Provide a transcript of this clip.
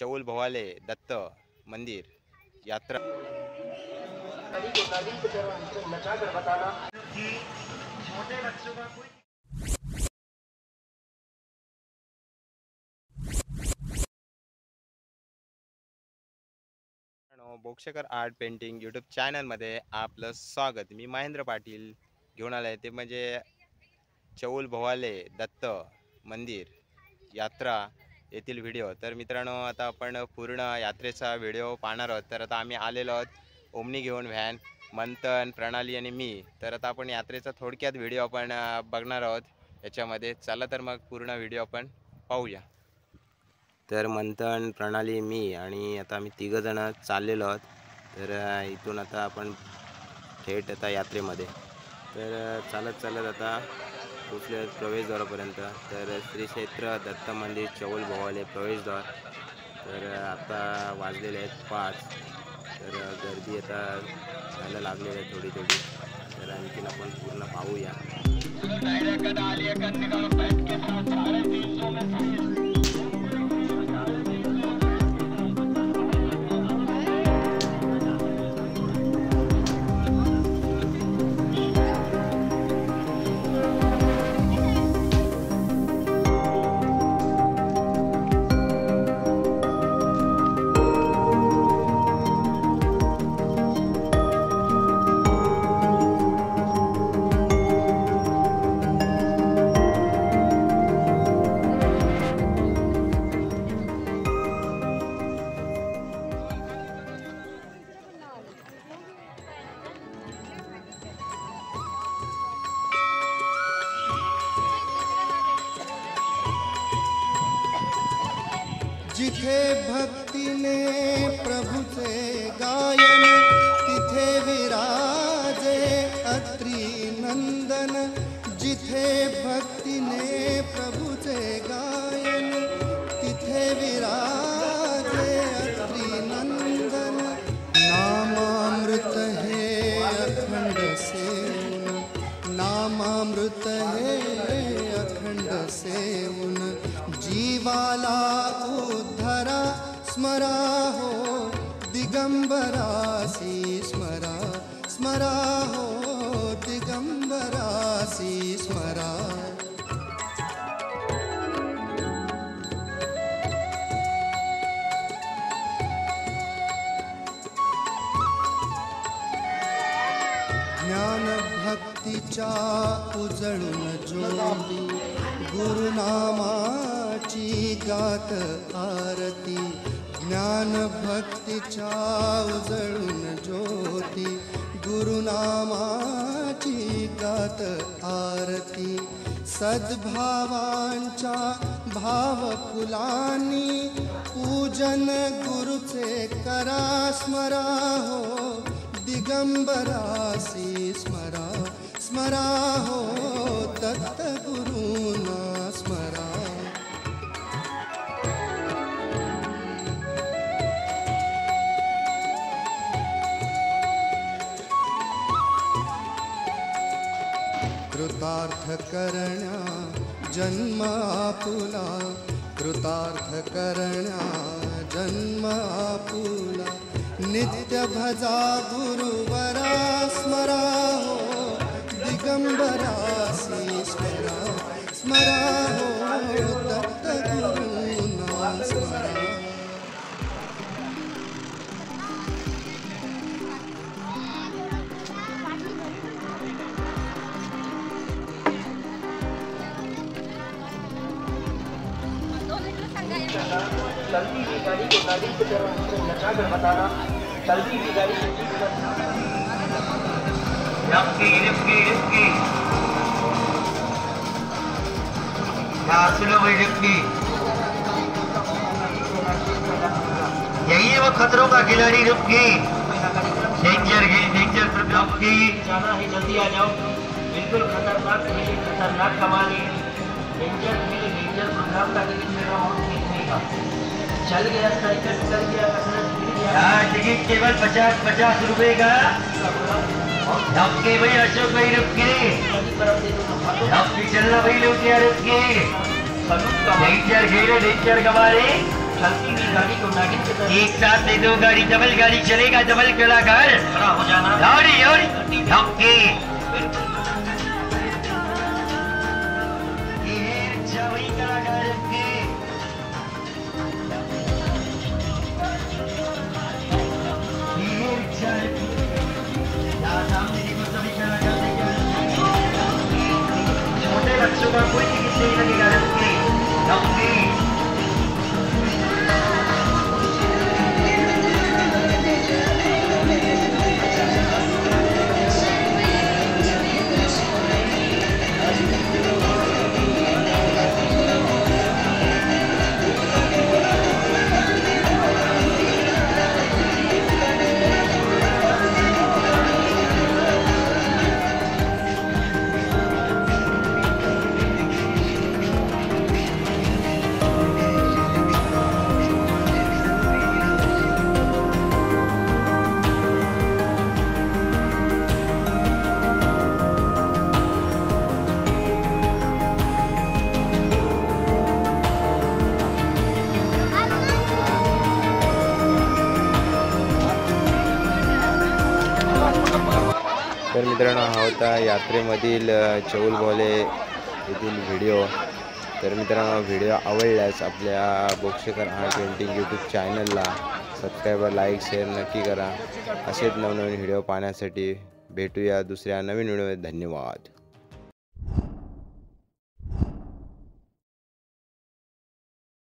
चौल भवाले दत्त मंदिर यात्रा। बोक्षकर art painting YouTube चॅनलमध्ये आपलं स्वागत। मी महेंद्र पाटील घेऊन आलो आहे ते म्हणजे चौल भवाले दत्त मंदिर यात्रा येथील व्हिडिओ। तर मित्रांनो, आता आपण पूर्ण यात्रेचा व्हिडिओ पाहणार आहोत। तर आता आम्ही आलेलो आहोत ओमनी घेऊन, व्हॅन, मंथन, प्रणाली आणि मी। तर आता आपण यात्रेचा थोडक्यात व्हिडिओ आपण बघणार आहोत याच्यामध्ये। चला तर मग पूर्ण व्हिडिओ आपण पाहूया। तर मंथन, प्रणाली, मी आणि आता आम्ही तिघजण चाललेलो आहोत। तर इथून आता आपण थेट आता यात्रेमध्ये तर चालत आता पोचले प्रवेशद्वारापर्यंत। तर श्री क्षेत्र दत्त मंदिर चौल भवाले प्रवेशद्वार। तर आता वाजलेले आहेत 5। तर गर्दी आता व्हायला लागलेली आहे थोडी। तर आणखीन आपण पूर्ण पाहूया। जिथे भक्तीने प्रभूचे गायन, तिथे विराजे अत्री नंदन। जिथे भक्तीने प्रभूचे गायन, तिथे विराजे अत्री नंदन। नामामृत हे अखंड सेवन, नामामृत हे अखंड सेवन। जीवाला उद्धरा स्मरा हो दिगंबरासी स्मरा, स्मरा हो दिगंबरासी स्मरा। ज्ञान भक्तीच्या उजळून ज्योती, गुरुनामाची गात आरती। ज्ञान भक्तीच्या उजळून ज्योती, गुरुनामाची गात आरती। सद्भावांच्या भावफुलांनी पूजन गुरुचे करा स्मरा हो दिगंबरासी स्मरा, स्मरा हो दत्त गुरुना स्मरा। कृतार्थ करण्या जन्म आपुला, कृतार्थ करण्या जन्म आपुला। नित्य भजा गुरुवरा स्मरा हो दिगंबरासी स्मरा, स्मरा हो दत्त गुरुना स्मरा। चलती हुई गाड़ी को नाली की तरफ नचा कर बताना। चलती हुई गाड़ी यही है वो खतरों का खिलाड़ी रुकी। डेंजर रुकी। जाना है जल्दी आ जाओ। बिल्कुल खतरनाक मिली, खतरनाक कमानी। डेंजर प्रोग्राम का टिकट मेरा और ठीक नहीं था। चल गया साइकिल, चल गया कसरत, गिर गया। टिकट केवल 50 रुपए का। भाई अशोक भाई रुके। चलना भाई लोग क्या रुके। डेंजर खेले, डेंजर कमारे। चलती हुई गाड़ी को नागिन की तरह एक साथ दे दो गाड़ी, डबल गाड़ी चलेगा, डबल कलाकार। खड़ा हो जाना। दौड़ी दौड़ी धक्के। ये है वही कलाकार के। ये रिक्शा है। यहाँ सामने देखो सभी कलाकार देखे। छोटे बच्चों का कोई टिकट नहीं लगेगा रखे। धक्के। तर मित्रांनो हा होता यात्रेमधील चौल भोले येथील व्हिडिओ. तर मित्रांनो व्हिडिओ आवडल्यास आपल्या बोक्षेकर आर्ट पेंटिंग यूट्यूब चॅनलला सबस्क्राईब लाईक शेअर नक्की करा. असेच नवनवीन व्हिडिओ पाहण्यासाठी भेटूया दुसऱ्या नवीन व्हिडिओमध्ये. धन्यवाद.